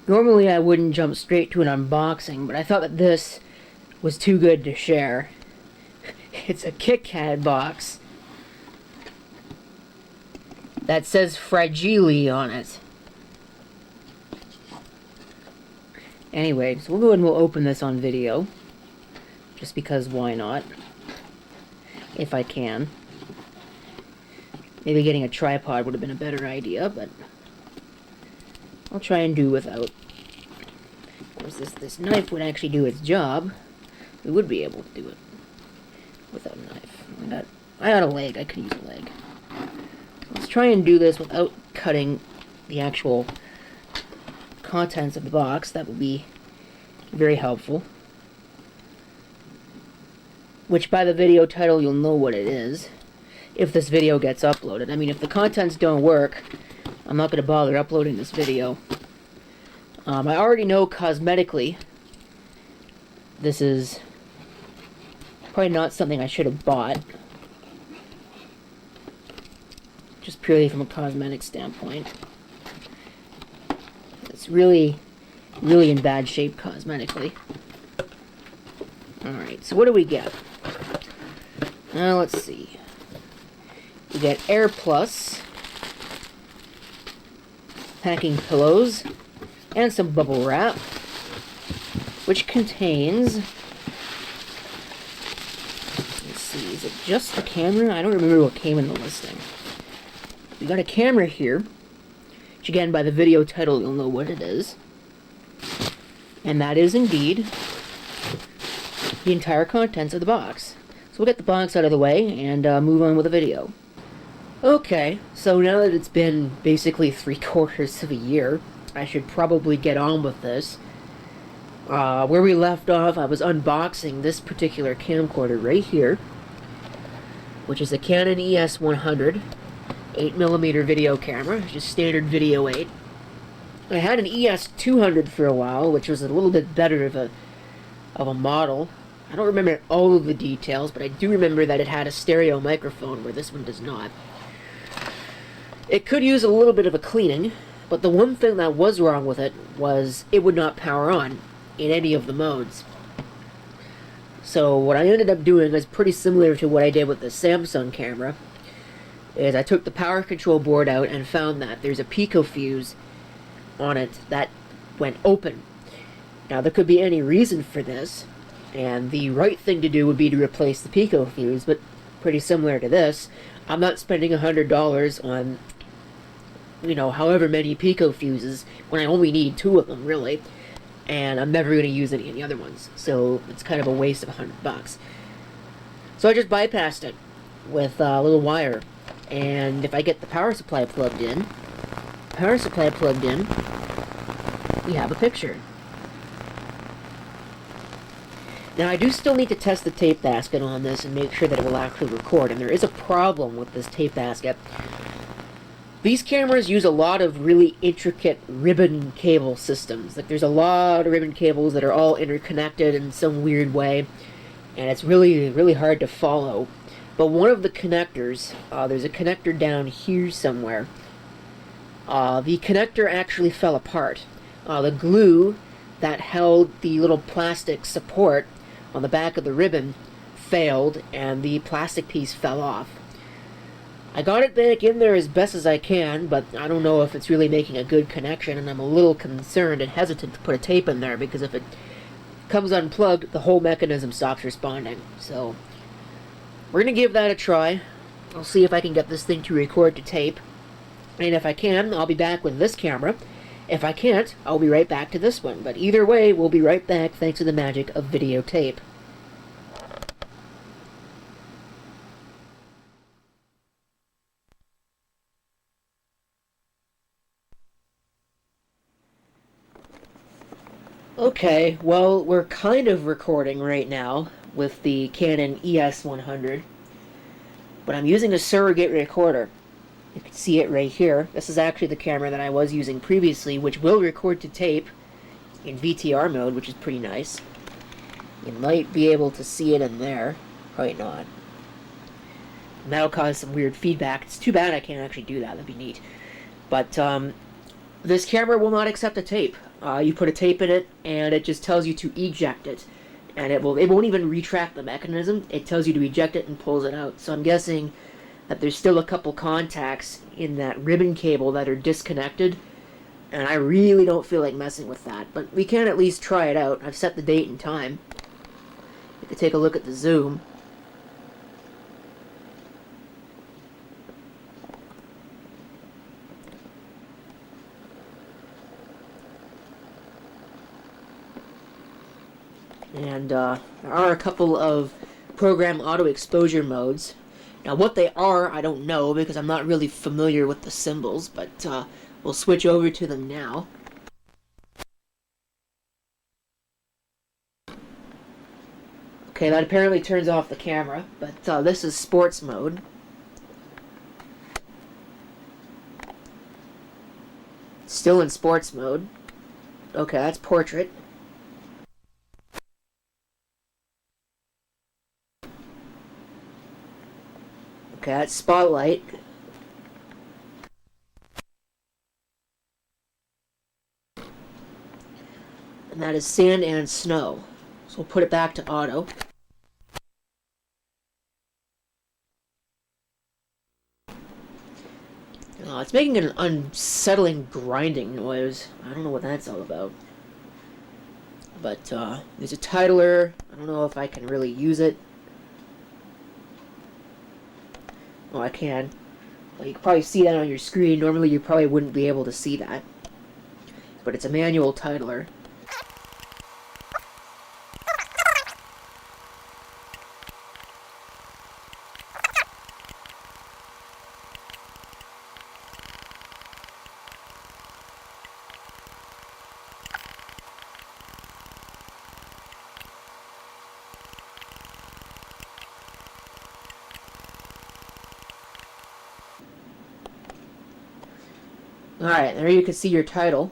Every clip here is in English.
Normally I wouldn't jump straight to an unboxing, but I thought that this was too good to share. It's a Kit Kat box that says Fragile on it. Anyway, so we'll go ahead and we'll open this on video. Just because why not? If I can. Maybe getting a tripod would have been a better idea, but I'll try and do without. Of course, this knife would actually do its job. We would be able to do it without a knife. I got a leg. I could use a leg. Let's try and do this without cutting the actual contents of the box. That would be very helpful. Which, by the video title, you'll know what it is if this video gets uploaded. I mean, if the contents don't work, I'm not going to bother uploading this video. I already know cosmetically this is probably not something I should have bought. Just purely from a cosmetic standpoint. It's really, really in bad shape cosmetically. Alright, so what do we get? Now, let's see. We get Air Plus, packing pillows, and some bubble wrap, which contains... Let's see, is it just the camera? I don't remember what came in the listing. We got a camera here, which again, by the video title, you'll know what it is. And that is indeed the entire contents of the box. So we'll get the box out of the way and move on with the video. Okay, so now that it's been basically 3/4 of a year, I should probably get on with this. Where we left off, I was unboxing this particular camcorder right here, which is a Canon ES100 8mm video camera, just standard Video 8. I had an ES200 for a while, which was a little bit better of a model. I don't remember all of the details, but I do remember that it had a stereo microphone, where this one does not. It could use a little bit of a cleaning, but the one thing that was wrong with it was it would not power on in any of the modes. So what I ended up doing is pretty similar to what I did with the Samsung camera, is I took the power control board out and found that there's a Pico fuse on it that went open. Now, there could be any reason for this, and the right thing to do would be to replace the Pico fuse, but pretty similar to this, I'm not spending $100 on, however many Pico fuses when I only need 2 of them, really, and I'm never going to use any of the other ones, so it's kind of a waste of $100. So I just bypassed it with a little wire, and if I get the power supply plugged in, we have a picture. Now, I do still need to test the tape basket on this and make sure that it will actually record, and there is a problem with this tape basket. These cameras use a lot of really intricate ribbon cable systems. Like, there's a lot of ribbon cables that are all interconnected in some weird way, and it's really, really hard to follow. But one of the connectors, there's a connector down here somewhere. The connector actually fell apart. The glue that held the little plastic support on the back of the ribbon failed, and the plastic piece fell off. I got it back in there as best as I can, but I don't know if it's really making a good connection, and I'm a little concerned and hesitant to put a tape in there, because if it comes unplugged, the whole mechanism stops responding. So we're going to give that a try. I'll see if I can get this thing to record to tape, and if I can, I'll be back with this camera. If I can't, I'll be right back to this one. But either way, we'll be right back thanks to the magic of videotape. Okay, well, we're kind of recording right now with the Canon ES100, but I'm using a surrogate recorder. You can see it right here. This is actually the camera that I was using previously, which will record to tape in VTR mode, which is pretty nice. You might be able to see it in there. Probably not. And that'll cause some weird feedback. It's too bad I can't actually do that. That'd be neat. But this camera will not accept a tape. You put a tape in it, and it just tells you to eject it. And it won't even retract the mechanism. It tells you to eject it and pulls it out. So I'm guessing that there's still a couple contacts in that ribbon cable that are disconnected. And I really don't feel like messing with that. But we can at least try it out. I've set the date and time. You can take a look at the zoom. And there are a couple of program auto exposure modes. Now what they are, I don't know because I'm not really familiar with the symbols, but we'll switch over to them now. Okay, that apparently turns off the camera, but this is sports mode. Still in sports mode. Okay, that's portrait. Okay, that's spotlight. And that is sand and snow. So we'll put it back to auto. It's making an unsettling grinding noise. I don't know what that's all about. But there's a titler. I don't know if I can really use it. Oh, I can. Well, you can probably see that on your screen. Normally you probably wouldn't be able to see that. But it's a manual titler. Alright, there you can see your title.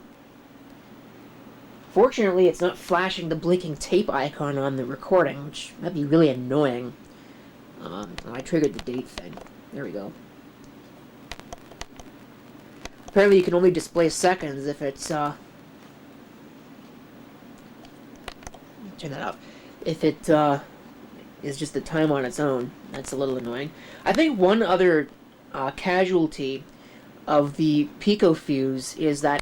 Fortunately, it's not flashing the blinking tape icon on the recording, which might be really annoying. I triggered the date thing. There we go. Apparently you can only display seconds if it's, turn that off. If it, is just the time on its own. That's a little annoying. I think one other, casualty of the Pico fuse is that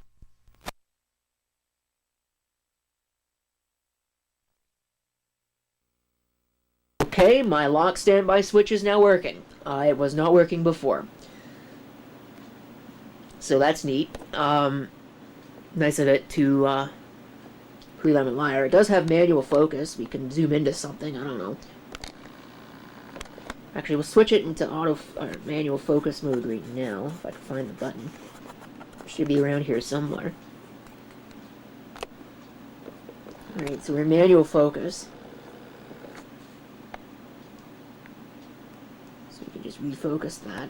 okay, my lock standby switch is now working. It was not working before. So that's neat. Nice of it to pre-lemon liar. It does have manual focus. We can zoom into something. I don't know. Actually, we'll switch it into manual focus mode right now, if I can find the button. It should be around here somewhere. Alright, so we're in manual focus. So we can just refocus that.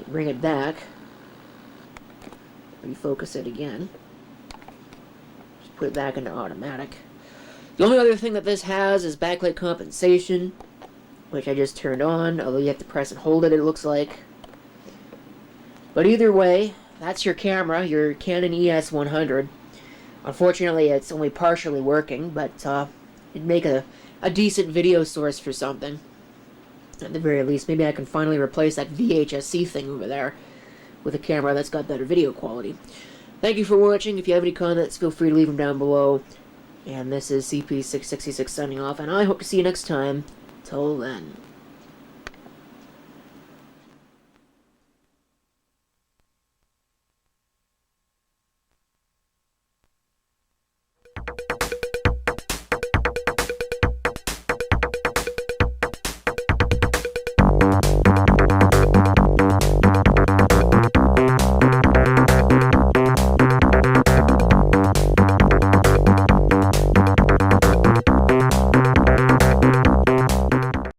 Bring it back. Refocus it again. Just put it back into automatic. The only other thing that this has is backlight compensation, which I just turned on, although you have to press and hold it, it looks like. But either way, that's your camera, your Canon ES100. Unfortunately, it's only partially working, but it'd make a decent video source for something. At the very least, maybe I can finally replace that VHS-C thing over there with a camera that's got better video quality. Thank you for watching. If you have any comments, feel free to leave them down below. And this is CP666 signing off, and I hope to see you next time. Till then.